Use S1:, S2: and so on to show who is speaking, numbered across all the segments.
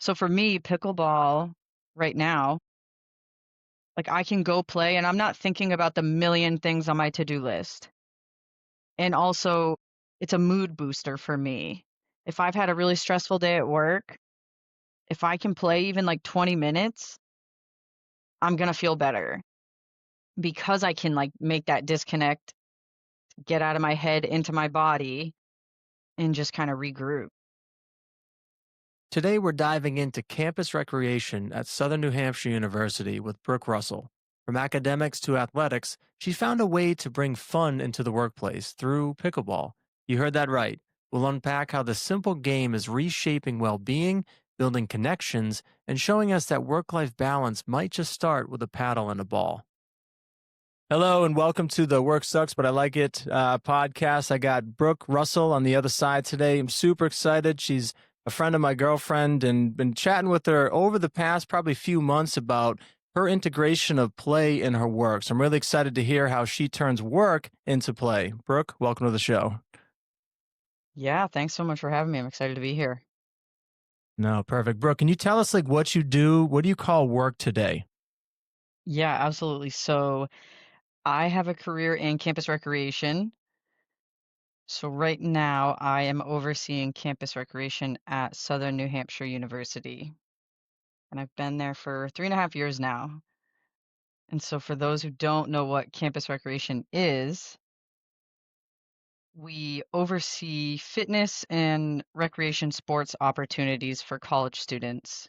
S1: So for me, pickleball right now, like I can go play and I'm not thinking about the million things on my to-do list. And also, it's a mood booster for me. If I've had a really stressful day at work, if I can play even like 20 minutes, I'm going to feel better because I can like make that disconnect, get out of my head into my body and just kind of regroup.
S2: Today, we're diving into campus recreation at Southern New Hampshire University with Brooke Russell. From academics to athletics, she found a way to bring fun into the workplace through pickleball. You heard that right. We'll unpack how the simple game is reshaping well being, building connections, and showing us that work life balance might just start with a paddle and a ball. Hello and welcome to the Work Sucks, but I Like It podcast. I got Brooke Russell on the other side today. I'm super excited. She's a friend of my girlfriend and been chatting with her over the past probably few months about her integration of play in her work. So I'm really excited to hear how she turns work into play. Brooke, welcome to the show.
S1: Yeah, thanks so much for having me. I'm excited to be here.
S2: No, perfect. Brooke, can you tell us like what you do? What do you call work today?
S1: Yeah, absolutely. So I have a career in campus recreation. So right now I am overseeing campus recreation at Southern New Hampshire University. And I've been there for 3.5 years now. And so for those who don't know what campus recreation is, we oversee fitness and recreation sports opportunities for college students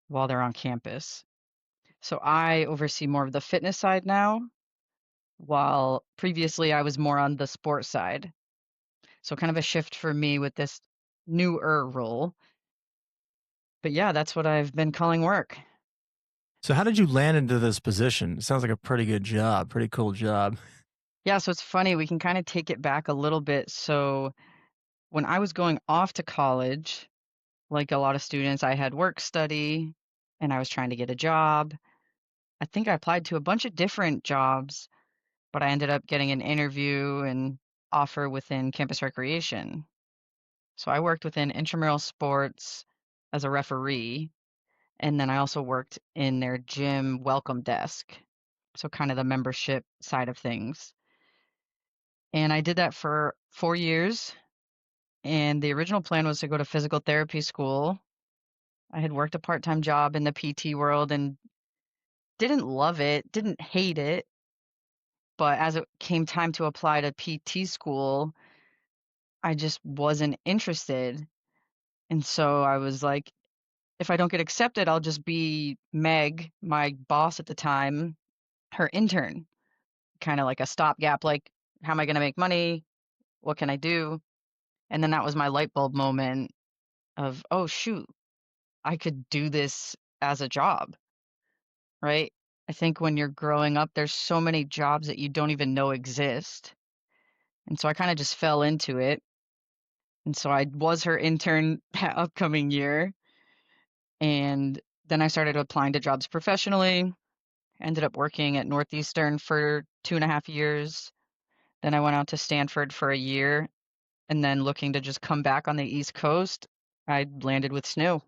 S1: while they're on campus. So I oversee more of the fitness side now, while previously I was more on the sports side. So kind of a shift for me with this newer role. But yeah, that's what I've been calling work.
S2: So how did you land into this position? It sounds like a pretty good job, pretty cool job.
S1: Yeah, so it's funny, we can kind of take it back a little bit. So when I was going off to college, like a lot of students, I had work study and I was trying to get a job. I think I applied to a bunch of different jobs, but I ended up getting an interview and offer within campus recreation. So I worked within intramural sports as a referee, and then I also worked in their gym welcome desk. So kind of the membership side of things. And I did that for 4 years. And the original plan was to go to physical therapy school. I had worked a part-time job in the PT world and didn't love it, didn't hate it, but as it came time to apply to PT school, I just wasn't interested. And so I was like, if I don't get accepted, I'll just be Meg, my boss at the time, her intern, kind of like a stopgap, like, how am I going to make money? What can I do? And then that was my light bulb moment of, oh, shoot, I could do this as a job, right? I think when you're growing up, there's so many jobs that you don't even know exist. And so I kind of just fell into it. And so I was her intern that upcoming year. And then I started applying to jobs professionally, ended up working at Northeastern for 2.5 years. Then I went out to Stanford for a year. And then looking to just come back on the East Coast, I landed with SNU.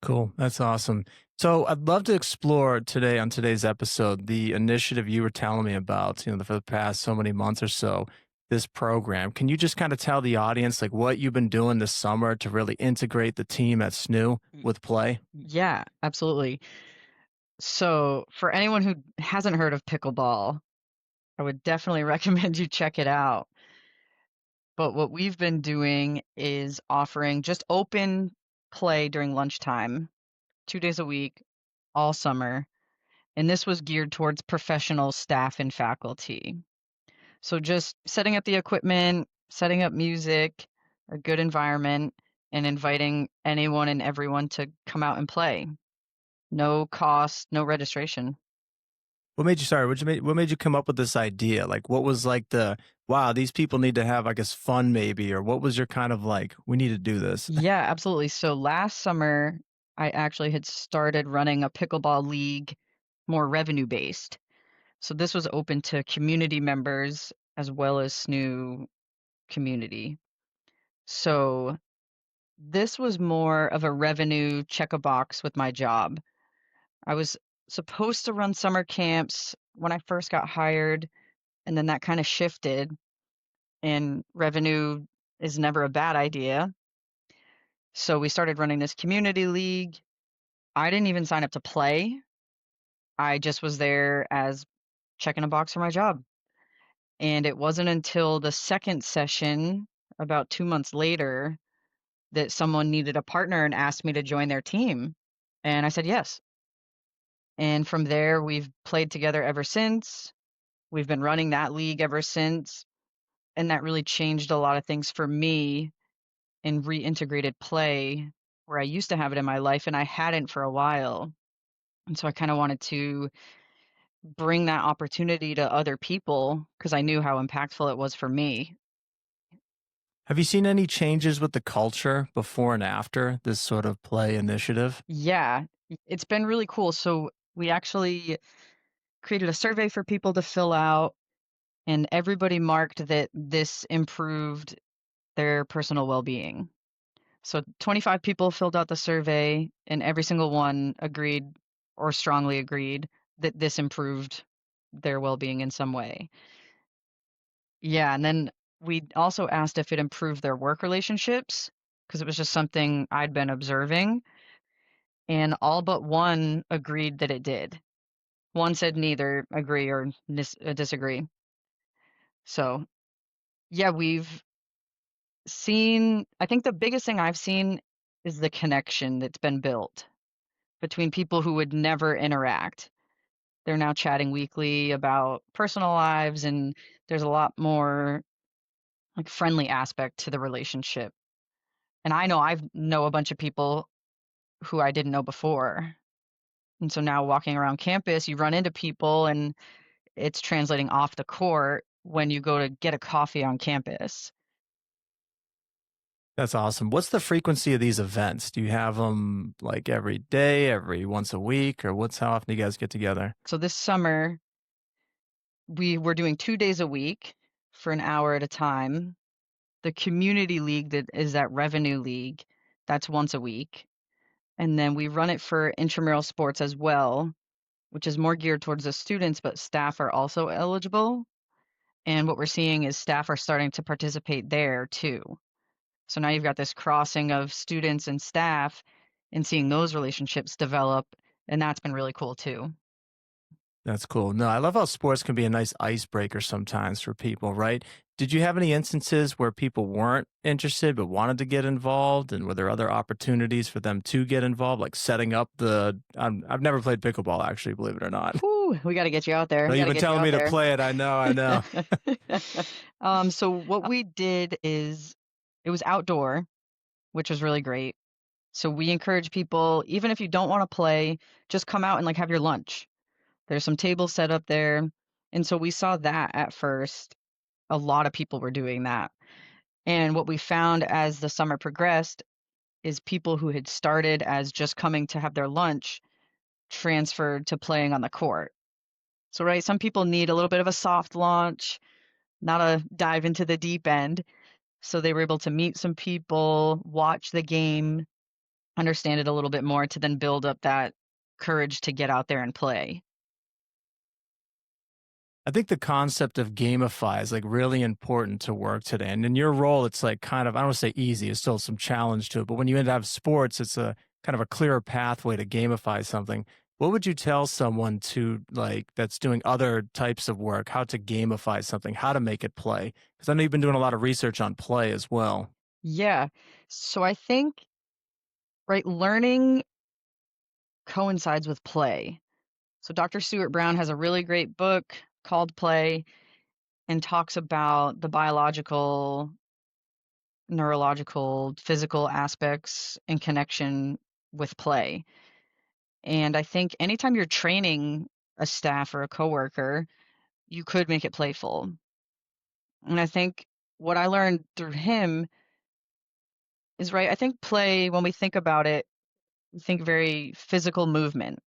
S2: Cool. That's awesome. So I'd love to explore today on today's episode the initiative you were telling me about, for the past so many months or so, this program. Can you just kind of tell the audience like what you've been doing this summer to really integrate the team at SNU with play?
S1: Yeah, absolutely. So, for anyone who hasn't heard of pickleball, I would definitely recommend you check it out. But what we've been doing is offering just open play during lunchtime, 2 days a week, all summer. And this was geared towards professional staff and faculty. So, just setting up the equipment, setting up music, a good environment, and inviting anyone and everyone to come out and play. No cost, no registration.
S2: What made you sorry, what made you come up with this idea? Like what was like the wow, these people need to have, I guess, fun maybe, or what was your kind of like, we need to do this?
S1: Yeah, absolutely. So last summer, I actually had started running a pickleball league, more revenue based. So this was open to community members as well as SNU community. So This was more of a revenue check a box with my job. I was supposed to run summer camps when I first got hired, and then that kind of shifted, and revenue is never a bad idea. So we started running this community league. I didn't even sign up to play. I just was there as checking a box for my job. And it wasn't until the second session, about 2 months later, that someone needed a partner and asked me to join their team. And I said yes. And from there, we've played together ever since. We've been running that league ever since. And that really changed a lot of things for me in reintegrated play, where I used to have it in my life and I hadn't for a while. And so I kind of wanted to bring that opportunity to other people because I knew how impactful it was for me.
S2: Have you seen any changes with the culture before and after this sort of play initiative?
S1: Yeah, it's been really cool. So we actually created a survey for people to fill out, and everybody marked that this improved their personal well-being. So 25 people filled out the survey, and every single one agreed or strongly agreed that this improved their well-being in some way. Yeah, and then we also asked if it improved their work relationships because it was just something I'd been observing, and all but one agreed that it did. One said neither agree or disagree. So, yeah, we've seen, I think the biggest thing I've seen is the connection that's been built between people who would never interact. They're now chatting weekly about personal lives, and there's a lot more like friendly aspect to the relationship. And I know I've know a bunch of people who I didn't know before. And so now walking around campus, you run into people and it's translating off the court when you go to get a coffee on campus.
S2: That's awesome. What's the frequency of these events? Do you have them like every day, every once a week, or what's how often do you guys get together?
S1: So this summer, we were doing 2 days a week for an hour at a time. The community league that is that revenue league, that's once a week. And then we run it for intramural sports as well, which is more geared towards the students, but staff are also eligible. And what we're seeing is staff are starting to participate there too. So now you've got this crossing of students and staff and seeing those relationships develop. And that's been really cool too.
S2: That's cool. No, I love how sports can be a nice icebreaker sometimes for people, right? Did you have any instances where people weren't interested but wanted to get involved? And were there other opportunities for them to get involved, like setting up the? I've never played pickleball, actually, believe it or not.
S1: Whew, we got to get you out there.
S2: No,
S1: We got
S2: you've
S1: to
S2: been
S1: get you
S2: telling
S1: out
S2: me to
S1: there.
S2: play it. I know, I know.
S1: So what we did is it was outdoor, which was really great. So we encourage people, even if you don't want to play, just come out and like have your lunch. There's some tables set up there. And so we saw that at first. A lot of people were doing that. And what we found as the summer progressed is people who had started as just coming to have their lunch transferred to playing on the court. So, right, some people need a little bit of a soft launch, not a dive into the deep end. So they were able to meet some people, watch the game, understand it a little bit more to then build up that courage to get out there and play.
S2: I think the concept of gamify is like really important to work today. And in your role, it's like kind of, I don't want to say easy, it's still some challenge to it. But when you end up have sports, it's a kind of a clearer pathway to gamify something. What would you tell someone to like that's doing other types of work, how to gamify something, how to make it play? Because I know you've been doing a lot of research on play as well.
S1: Yeah. So I think, right, learning coincides with play. So Dr. Stuart Brown has a really great book called Play and talks about the biological, neurological, physical aspects in connection with play. And I think anytime you're training a staff or a coworker, you could make it playful. And I think what I learned through him is right. I think play, when we think about it, we think very physical movement,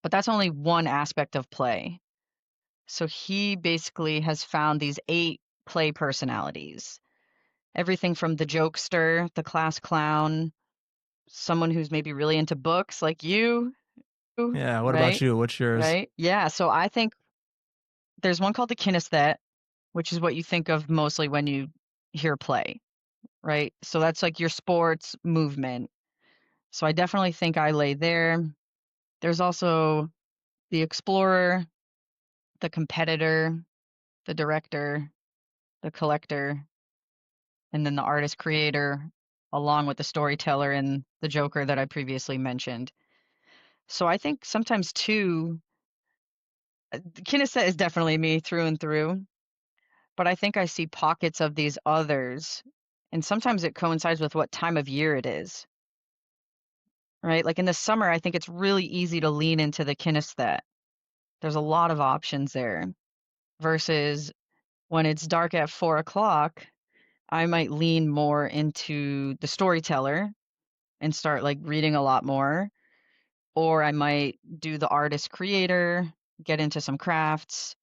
S1: but that's only one aspect of play. So he basically has found these 8 play personalities. Everything from the jokester, the class clown, someone who's maybe really into books like you,
S2: Yeah. What about
S1: right?
S2: you? What's yours?
S1: Right? Yeah, so I think there's one called the kinesthetic, which is what you think of mostly when you hear play, right? So that's like your sports movement. So I definitely think I lay there. There's also the explorer, the competitor, the director, the collector, and then the artist creator, along with the storyteller and the joker that I previously mentioned. So I think sometimes too, the kinesthetic is definitely me through and through, but I think I see pockets of these others, and sometimes it coincides with what time of year it is, right? Like in the summer, I think it's really easy to lean into the kinesthetic. There's a lot of options there versus when it's dark at 4 o'clock, I might lean more into the storyteller and start like reading a lot more, or I might do the artist creator, get into some crafts.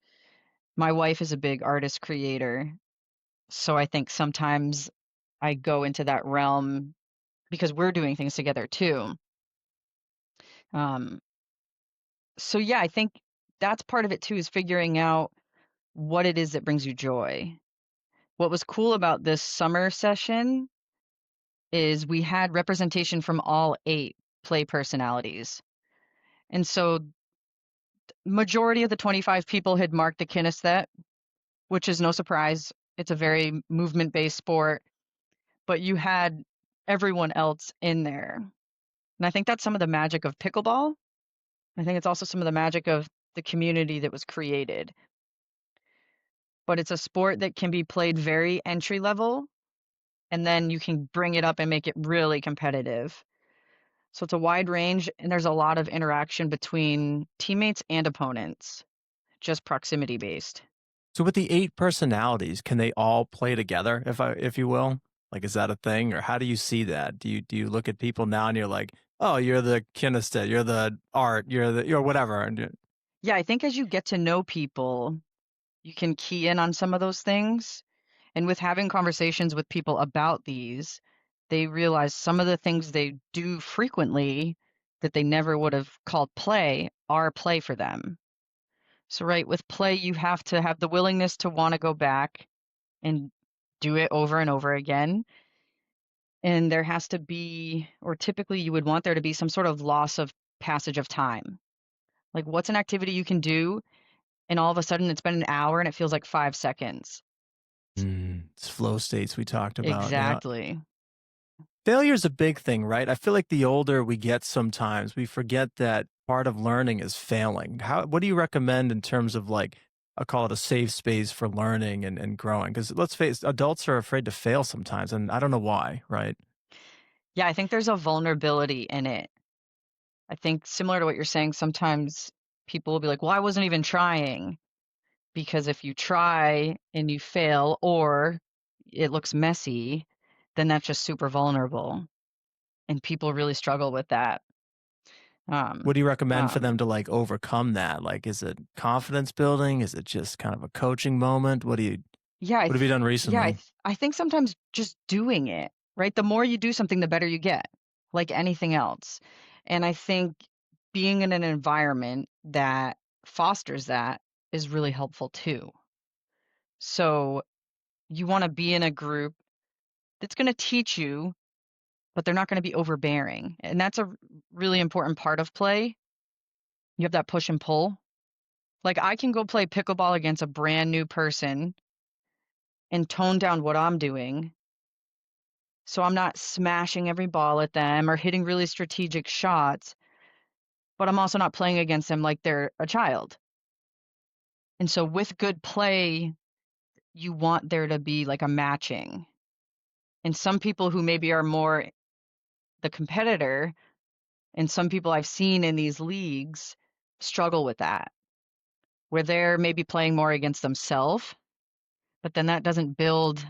S1: My wife is a big artist creator, so I think sometimes I go into that realm because we're doing things together too. Um, so yeah, I think that's part of it too is figuring out what it is that brings you joy. What was cool about this summer session is we had representation from all 8 play personalities. And so majority of the 25 people had marked the kinesthetic, which is no surprise. It's a very movement-based sport, but you had everyone else in there. And I think that's some of the magic of pickleball. I think it's also some of the magic of the community that was created. But it's a sport that can be played very entry level, and then you can bring it up and make it really competitive. So it's a wide range, and there's a lot of interaction between teammates and opponents, just proximity based.
S2: So with the 8 personalities, can they all play together, if you will? Like, is that a thing, or how do you see that? Do you look at people now and you're like, "Oh, you're the kinesthetic, you're the art, you're whatever," and you
S1: Yeah, I think as you get to know people, you can key in on some of those things. And with having conversations with people about these, they realize some of the things they do frequently that they never would have called play are play for them. So, right, with play, you have to have the willingness to want to go back and do it over and over again. And there has to be, or typically you would want there to be some sort of loss of passage of time. Like, what's an activity you can do, and all of a sudden it's been an hour and it feels like 5 seconds?
S2: it's flow states we talked about, yeah.
S1: Exactly.
S2: Failure is a big thing, right? I feel like the older we get sometimes, we forget that part of learning is failing. What do you recommend in terms of like, I call it a safe space for learning and growing? Because let's face adults are afraid to fail sometimes, and I don't know why, right?
S1: Yeah, I think there's a vulnerability in it. I think similar to what you're saying, sometimes people will be like, well, I wasn't even trying. Because if you try and you fail or it looks messy, then that's just super vulnerable. And people really struggle with that.
S2: What
S1: Um,
S2: do you recommend for
S1: um,
S2: them to like overcome that? Like, is it confidence building? Is it just kind of a coaching moment?
S1: yeah,
S2: What have you done recently?
S1: I think sometimes just doing it, right? The more you do something, the better you get, like anything else. And I think being in an environment that fosters that is really helpful too. So you want to be in a group that's going to teach you, but they're not going to be overbearing. And that's a really important part of play. You have that push and pull. Like I can go play pickleball against a brand new person and tone down what I'm doing. So I'm not smashing every ball at them or hitting really strategic shots, but I'm also not playing against them like they're a child. And so with good play, you want there to be like a matching. And some people who maybe are more the competitor, and some people I've seen in these leagues struggle with that, where they're maybe playing more against themselves, but then that doesn't build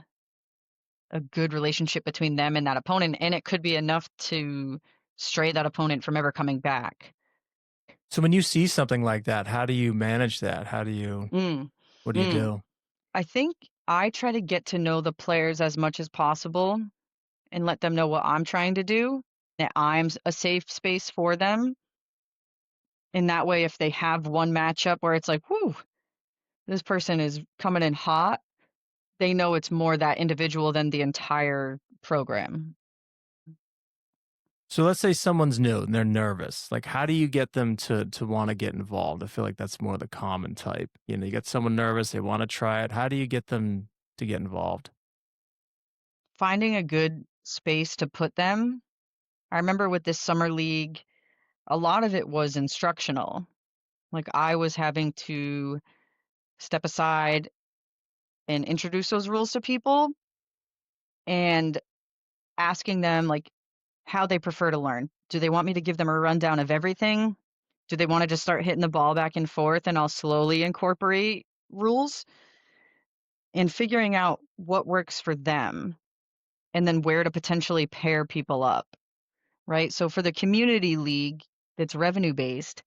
S1: a good relationship between them and that opponent. And it could be enough to stray that opponent from ever coming back.
S2: So when you see something like that, how do you manage that?
S1: Mm,
S2: What do you
S1: mm.
S2: do?
S1: I think I try to get to know the players as much as possible and let them know what I'm trying to do, that a safe space for them. And that way, if they have one matchup where it's like, whoo, this person is coming in hot, they know it's more that individual than the entire program.
S2: So let's say someone's new and they're nervous. Like, how do you get them to want to get involved? I feel like that's more the common type. You get someone nervous, they want to try it. How do you get them to get involved?
S1: Finding a good space to put them. I remember with this summer league, a lot of it was instructional. Like I was having to step aside and introduce those rules to people and asking them like how they prefer to learn. Do they want me to give them a rundown of everything? Do they want to just start hitting the ball back and forth and I'll slowly incorporate rules and figuring out what works for them and then where to potentially pair people up, right? So for the community league that's revenue based,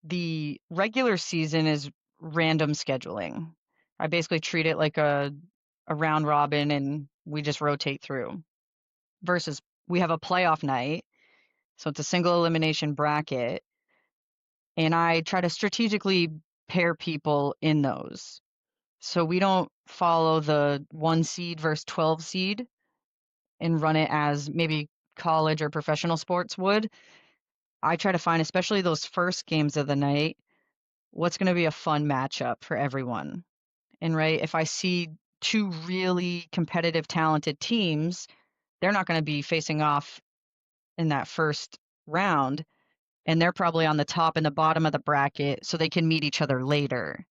S1: the regular season is random scheduling. I basically treat it like a round robin and we just rotate through versus we have a playoff night. So it's a single elimination bracket and I try to strategically pair people in those. So we don't follow the 1 seed versus 12 seed and run it as maybe college or professional sports would. I try to find, especially those first games of the night, what's going to be a fun matchup for everyone. And right, if I see two really competitive, talented teams, they're not going to be facing off in that first round. And they're probably on the top and the bottom of the bracket, so they can meet each other later.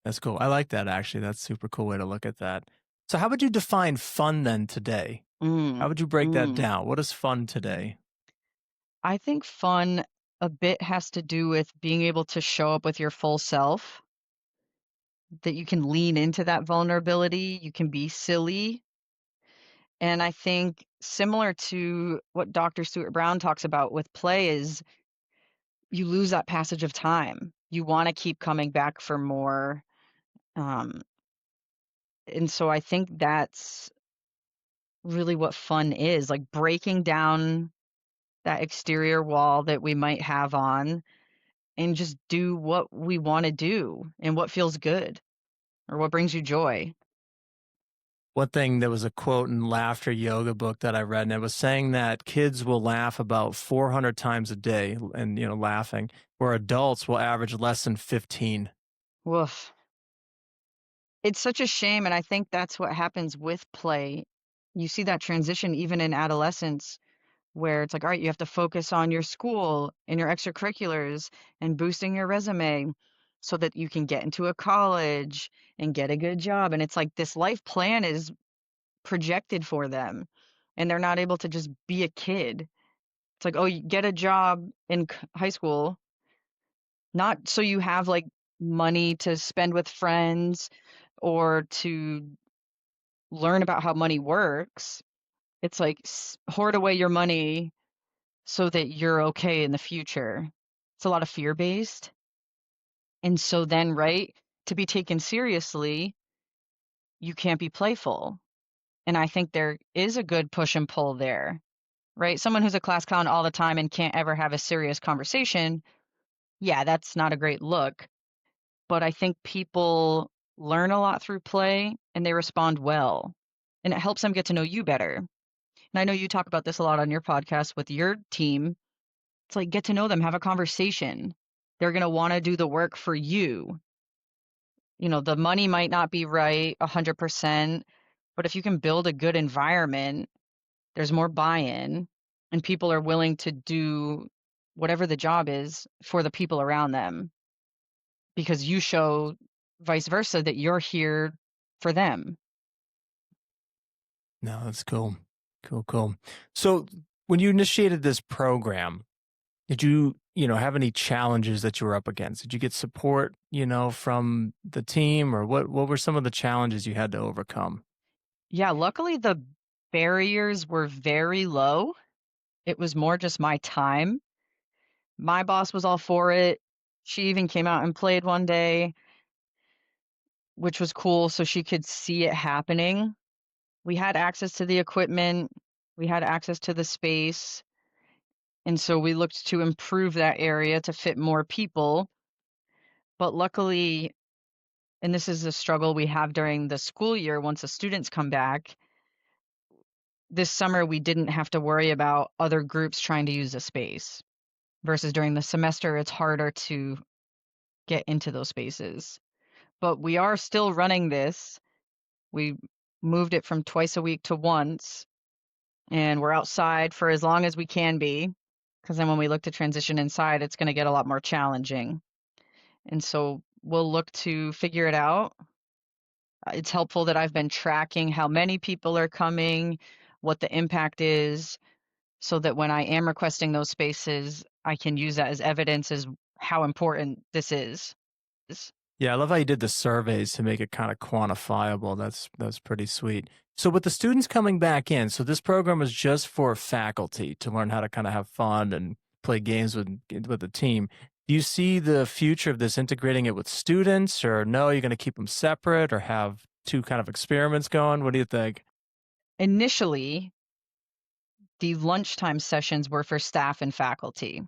S2: That's cool. I like that actually. That's a super cool way to look at that. So how would you define fun then today? How
S1: Mm,
S2: would you break that
S1: mm.
S2: down? What is fun today?
S1: I think fun a bit has to do with being able to show up with your full self, that you can lean into that vulnerability, you can be silly. And I think similar to what Dr. Stuart Brown talks about with play is you lose that passage of time. You want to keep coming back for more. Um, and so I think that's really what fun is, like breaking down that exterior wall that we might have on and just do what we want to do and what feels good or what brings you joy.
S2: One thing, there was a quote in Laughter Yoga book that I read, and it was saying that kids will laugh about 400 times a day and, laughing, where adults will average less than 15.
S1: Woof. It's such a shame, and I think that's what happens with play. You see that transition even in adolescence where it's like, all right, you have to focus on your school and your extracurriculars and boosting your resume so that you can get into a college and get a good job. And it's like this life plan is projected for them, and they're not able to just be a kid. It's like, oh, you get a job in high school, not so you have like money to spend with friends or to learn about how money works. It's like hoard away your money so that you're okay in the future. It's a lot of fear based. And so then, right, to be taken seriously, you can't be playful. And I think there is a good push and pull there, right? Someone who's a class clown all the time and can't ever have a serious conversation, yeah, that's not a great look. But I think people learn a lot through play and they respond well. And it helps them get to know you better. And I know you talk about this a lot on your podcast with your team. It's like get to know them, have a conversation. They're going to want to do the work for you. The money might not be right 100%, but if you can build a good environment, there's more buy-in and people are willing to do whatever the job is for the people around them because you show vice versa that you're here for them.
S2: No, that's cool. Cool, cool. So when you initiated this program, did you have any challenges that you were up against? Did you get support, from the team, or what were some of the challenges you had to overcome?
S1: Yeah, luckily the barriers were very low. It was more just my time. My boss was all for it. She even came out and played one day. which was cool so she could see it happening. We had access to the equipment, we had access to the space, and so we looked to improve that area to fit more people. But luckily, and this is a struggle we have during the school year once the students come back, this summer we didn't have to worry about other groups trying to use the space versus during the semester it's harder to get into those spaces. But we are still running this. We moved it from twice a week to once, and we're outside for as long as we can be, because then when we look to transition inside, it's going to get a lot more challenging. And so we'll look to figure it out. It's helpful that I've been tracking how many people are coming, what the impact is, so that when I am requesting those spaces, I can use that as evidence as how important this is.
S2: Yeah, I love how you did the surveys to make it kind of quantifiable. That's pretty sweet. So with the students coming back in, so this program is just for faculty to learn how to kind of have fun and play games with the team. Do you see the future of this integrating it with students, or no, you're going to keep them separate or have two kind of experiments going? What do you think?
S1: Initially, the lunchtime sessions were for staff and faculty.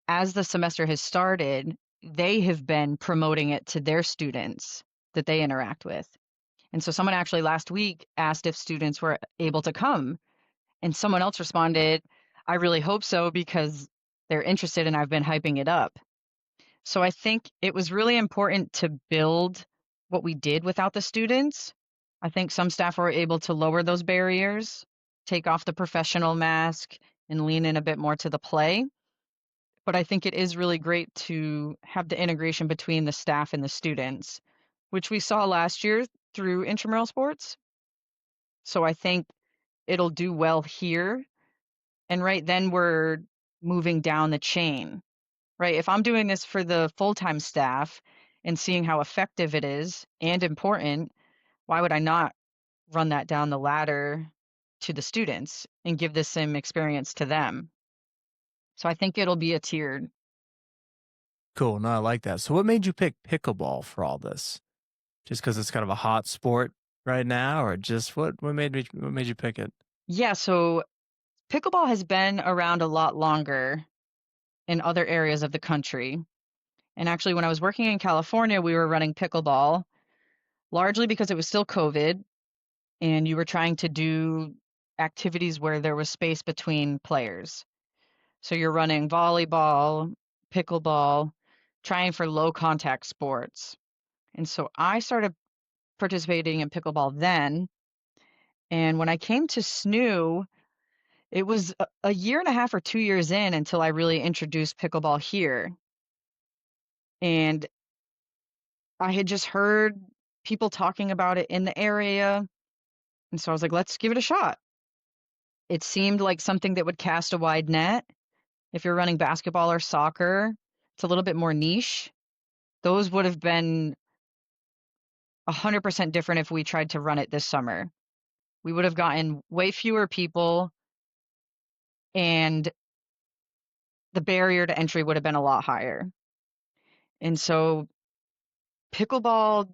S1: As the semester has started, they have been promoting it to their students that they interact with. And so someone actually last week asked if students were able to come, and someone else responded, I really hope so because they're interested and I've been hyping it up. So I think it was really important to build what we did without the students. I think some staff were able to lower those barriers, take off the professional mask, and lean in a bit more to the play. But I think it is really great to have the integration between the staff and the students, which we saw last year through intramural sports. So I think it'll do well here. And right then we're moving down the chain, right? If I'm doing this for the full-time staff and seeing how effective it is and important, why would I not run that down the ladder to the students and give the same experience to them? So I think it'll be a tiered.
S2: Cool. No, I like that. So what made you pick pickleball for all this? Just because it's kind of a hot sport right now, or just what made you pick it?
S1: Yeah, so pickleball has been around a lot longer in other areas of the country. And actually, when I was working in California, we were running pickleball largely because it was still COVID and you were trying to do activities where there was space between players. So you're running volleyball, pickleball, trying for low contact sports. And so I started participating in pickleball then. And when I came to SNU, it was a year and a half or 2 years in until I really introduced pickleball here. And I had just heard people talking about it in the area. And so I was like, let's give it a shot. It seemed like something that would cast a wide net. If you're running basketball or soccer, it's a little bit more niche. Those would have been 100% different if we tried to run it this summer. We would have gotten way fewer people, and the barrier to entry would have been a lot higher. And so pickleball,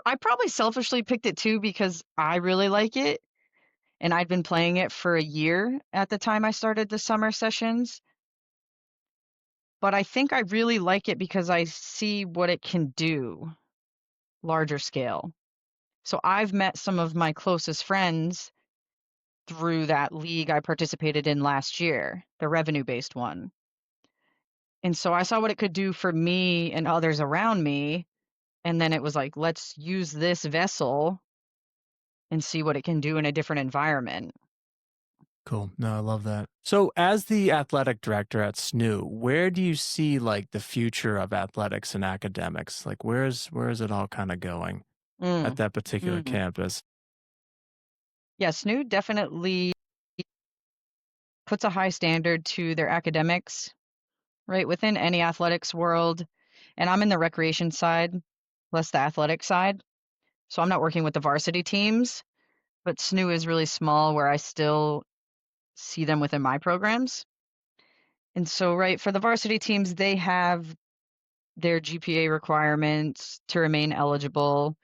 S1: I probably selfishly picked it too because I really like it. And I'd been playing it for a year at the time I started the summer sessions. But I think I really like it because I see what it can do larger scale. So I've met some of my closest friends through that league I participated in last year, the revenue based one. And so I saw what it could do for me and others around me. And then it was like, let's use this vessel and see what it can do in a different environment.
S2: Cool. No, I love that. So, as the athletic director at SNU, where do you see like the future of athletics and academics? Like, where's it all kind of going at
S1: Mm.
S2: that particular
S1: Mm.
S2: campus?
S1: Yeah, SNU definitely puts a high standard to their academics, right? Within any athletics world. And I'm in the recreation side, less the athletic side. So I'm not working with the varsity teams, but SNU is really small where I still see them within my programs. And so, right, for the varsity teams, they have their GPA requirements to remain eligible.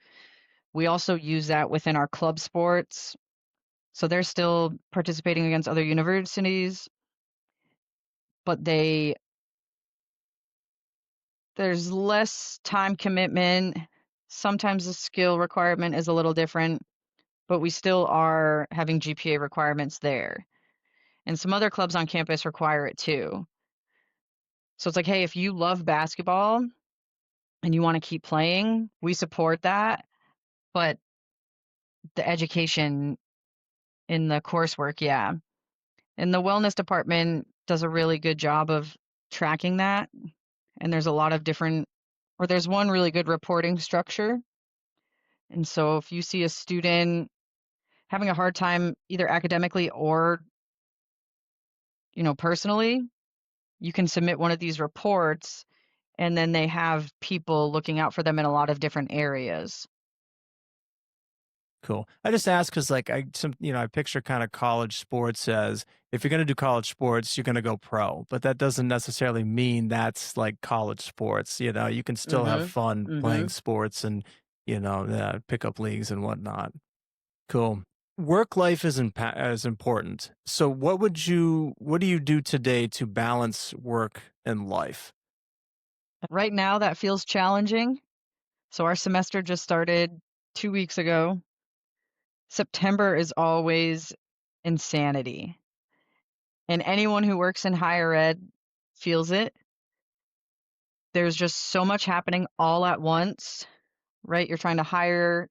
S1: We also use that within our club sports. So they're still participating against other universities, but there's less time commitment. Sometimes the skill requirement is a little different, but we still are having GPA requirements there. And some other clubs on campus require it too. So it's like, hey, if you love basketball and you want to keep playing, we support that. But the education in the coursework, yeah. And the wellness department does a really good job of tracking that. And there's a lot of different, or there's one really good reporting structure. And so if you see a student having a hard time either academically or, personally, you can submit one of these reports and then they have people looking out for them in a lot of different areas.
S2: Cool. I just asked because, like, I picture kind of college sports as if you're going to do college sports, you're going to go pro, but that doesn't necessarily mean that's like college sports. You can still have
S1: Mhm.
S2: fun playing
S1: Mhm.
S2: sports and pickup leagues and whatnot. Cool. Work life is important. So, what do you do today to balance work and life?
S1: Right now that feels challenging. So our semester just started 2 weeks ago. September is always insanity. And anyone who works in higher ed feels it. There's just so much happening all at once, right? You're trying to hire,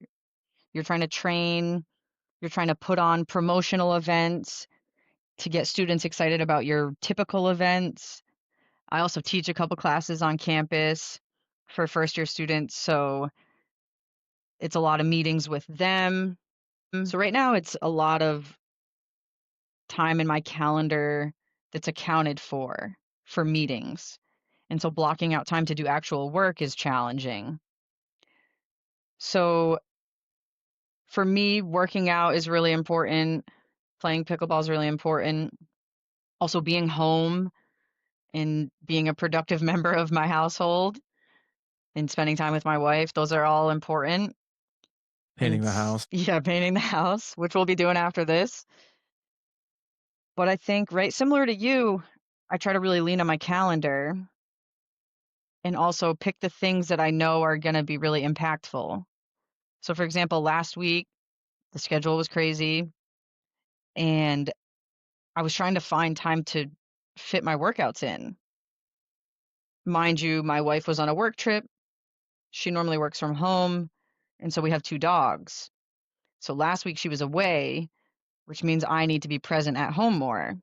S1: you're trying to train, you're trying to put on promotional events to get students excited about your typical events. I also teach a couple classes on campus for first year students, so it's a lot of meetings with them. So right now it's a lot of time in my calendar that's accounted for meetings. And so blocking out time to do actual work is challenging. So for me, working out is really important. Playing pickleball is really important. Also being home and being a productive member of my household and spending time with my wife, those are all important. And
S2: Painting the house.
S1: yeah, painting the house, which we'll be doing after this. But I think, right, similar to you, I try to really lean on my calendar and also pick the things that I know are going to be really impactful. So, for example, last week, the schedule was crazy and I was trying to find time to fit my workouts in. Mind you, my wife was on a work trip. She normally works from home. And so we have two dogs. So last week she was away, which means I need to be present at home more.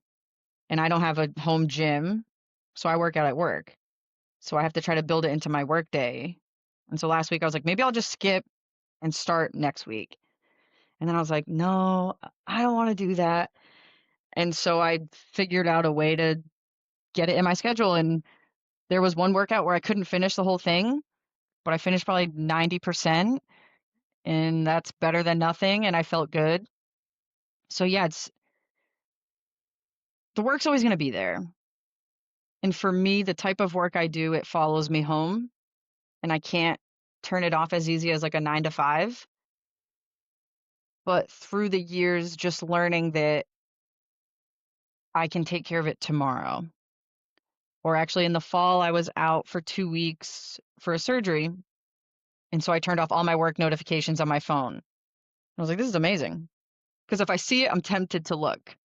S1: And I don't have a home gym. So I work out at work. So I have to try to build it into my work day. And so last week I was like, maybe I'll just skip and start next week. And then I was like, no, I don't want to do that. And so I figured out a way to get it in my schedule. And there was one workout where I couldn't finish the whole thing, but I finished probably 90%. And that's better than nothing. And I felt good. So yeah, the work's always going to be there. And for me, the type of work I do, it follows me home and I can't turn it off as easy as like a 9 to 5. But through the years, just learning that I can take care of it tomorrow. Or actually, in the fall, I was out for 2 weeks for a surgery. And so I turned off all my work notifications on my phone. I was like, this is amazing. Because if I see it, I'm tempted to look.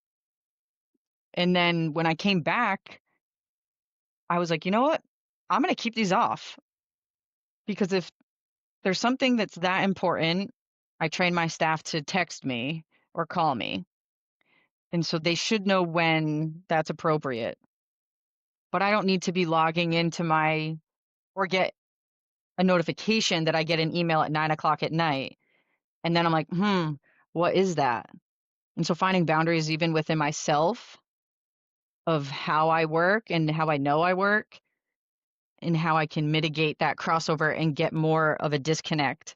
S1: And then when I came back, I was like, you know what? I'm going to keep these off. Because if there's something that's that important, I train my staff to text me or call me. And so they should know when that's appropriate. But I don't need to be logging into my or get a notification that I get an email at 9 o'clock at night. And then I'm like, what is that? And so finding boundaries even within myself of how I work and how I know I work and how I can mitigate that crossover and get more of a disconnect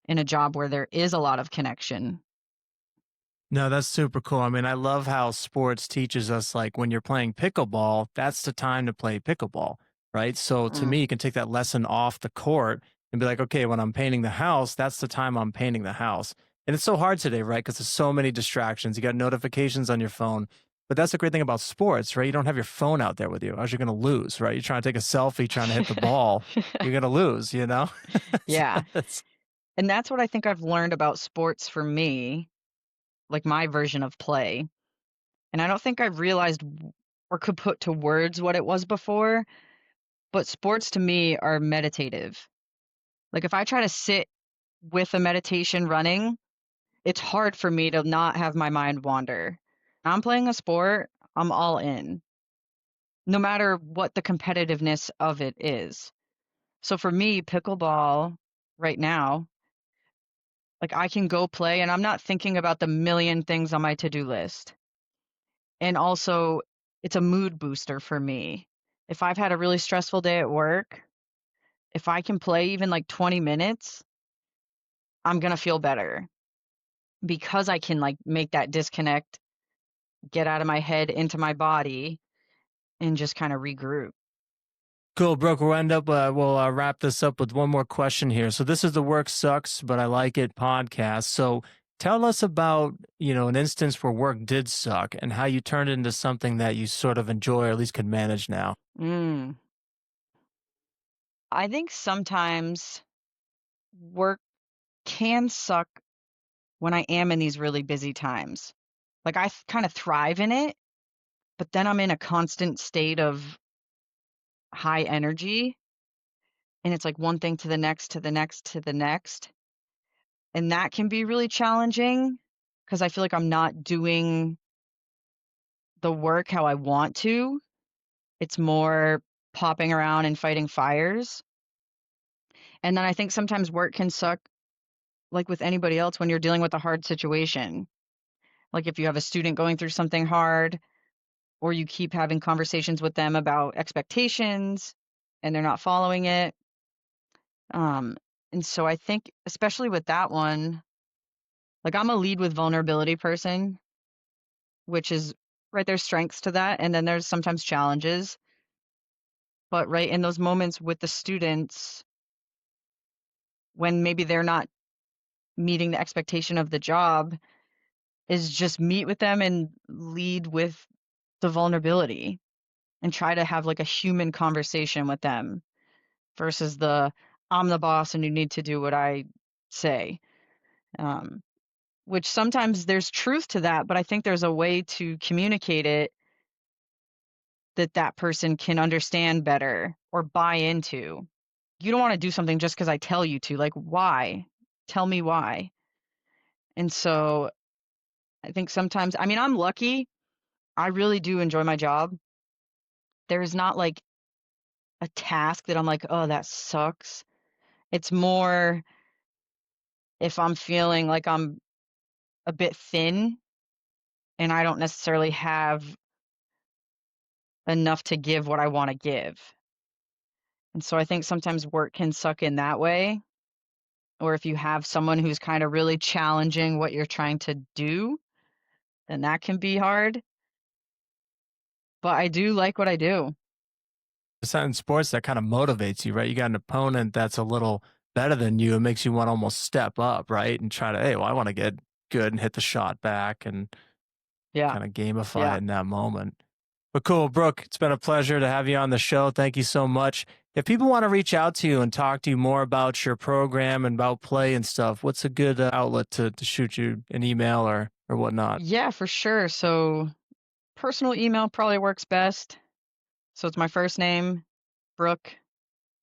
S1: in a job where there is a lot of connection.
S2: No, that's super cool. I mean, I love how sports teaches us like when you're playing pickleball, that's the time to play pickleball. right? So to
S1: Mm.
S2: me, you can take that lesson off the court and be like, okay, when I'm painting the house, that's the time I'm painting the house. And it's so hard today, right? Because there's so many distractions. You got notifications on your phone. But that's the great thing about sports, right? You don't have your phone out there with you, or else you're going to lose, right? You're trying to take a selfie, trying to hit the ball, you're going to lose, you know? So
S1: Yeah.
S2: it's
S1: And that's what I think I've learned about sports for me, like my version of play. And I don't think I realized or could put to words what it was before, but sports to me are meditative. Like if I try to sit with a meditation running, it's hard for me to not have my mind wander. I'm playing a sport, I'm all in, no matter what the competitiveness of it is. So for me, pickleball right now, like I can go play and I'm not thinking about the million things on my to-do list. And also, it's a mood booster for me. If I've had a really stressful day at work, if I can play even like 20 minutes, I'm going to feel better because I can like make that disconnect, get out of my head into my body and just kind of regroup.
S2: cool, Brooke. We'll wrap this up with one more question here. So this is the Work Sucks, but I Like It podcast. So tell us about, an instance where work did suck and how you turned it into something that you sort of enjoy or at least can manage now.
S1: Mm. I think sometimes work can suck when I am in these really busy times. Like I kind of thrive in it, but then I'm in a constant state of high energy and it's like one thing to the next to the next to the next. And that can be really challenging because I feel like I'm not doing the work how I want to. It's more popping around and fighting fires. And then I think sometimes work can suck like with anybody else when you're dealing with a hard situation. Like if you have a student going through something hard or you keep having conversations with them about expectations and they're not following it. Um, and so I think especially with that one, like I'm a lead with vulnerability person, which is right, there's strengths to that and then there's sometimes challenges. But right in those moments with the students when maybe they're not meeting the expectation of the job is just meet with them and lead with the vulnerability and try to have like a human conversation with them versus the I'm the boss and you need to do what I say. Um, which sometimes there's truth to that, but I think there's a way to communicate it that that person can understand better or buy into. You don't want to do something just because I tell you to. Like, why? Tell me why. And so I think sometimes, I mean, I'm lucky. I really do enjoy my job. There is not like a task that I'm like, oh, that sucks. It's more if I'm feeling like I'm a bit thin and I don't necessarily have enough to give what I want to give. And so I think sometimes work can suck in that way. Or if you have someone who's kind of really challenging what you're trying to do, then that can be hard. But I do like what I do.
S2: In sports that kind of motivates you, right? You got an opponent that's a little better than you. It makes you want to almost step up, right? And try to, hey, well, I want to get good and hit the shot back and
S1: Yeah.
S2: kind of gamify
S1: Yeah.
S2: it in that moment. But cool, Brooke, it's been a pleasure to have you on the show. Thank you so much. If people want to reach out to you and talk to you more about your program and about play and stuff, what's a good outlet to shoot you an email or whatnot?
S1: Yeah, for sure. So personal email probably works best. So it's my first name, Brooke,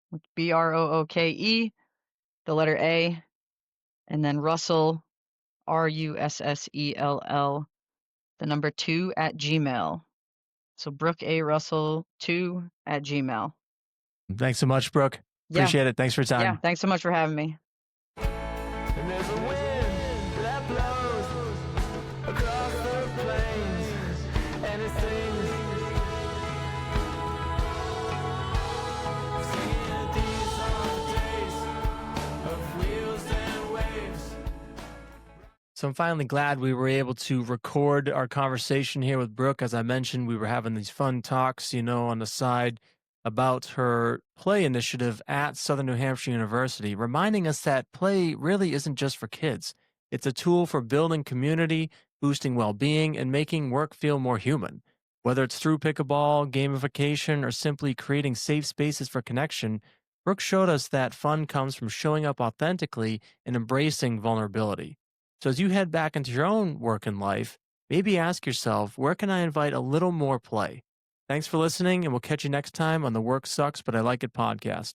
S1: Brooke, the letter A, and then Russell, Russell, the number 2 at Gmail. So Brooke A. Russell 2 at Gmail.
S2: Thanks so much, Brooke.
S1: Yeah.
S2: Appreciate it. Thanks for your
S1: Yeah.
S2: time.
S1: Thanks so much for having me.
S2: And there's a wind that blows across the plains, and it sings, singing these are the days of wheels and waves. So I'm finally glad we were able to record our conversation here with Brooke. As I mentioned, we were having these fun talks, on the side. about her play initiative at Southern New Hampshire University, reminding us that play really isn't just for kids. It's a tool for building community, boosting well being, and making work feel more human. Whether it's through pickleball, gamification, or simply creating safe spaces for connection, Brooke showed us that fun comes from showing up authentically and embracing vulnerability. So as you head back into your own work and life, maybe ask yourself, where can I invite a little more play? Thanks for listening, and we'll catch you next time on the Work Sucks But I Like It podcast.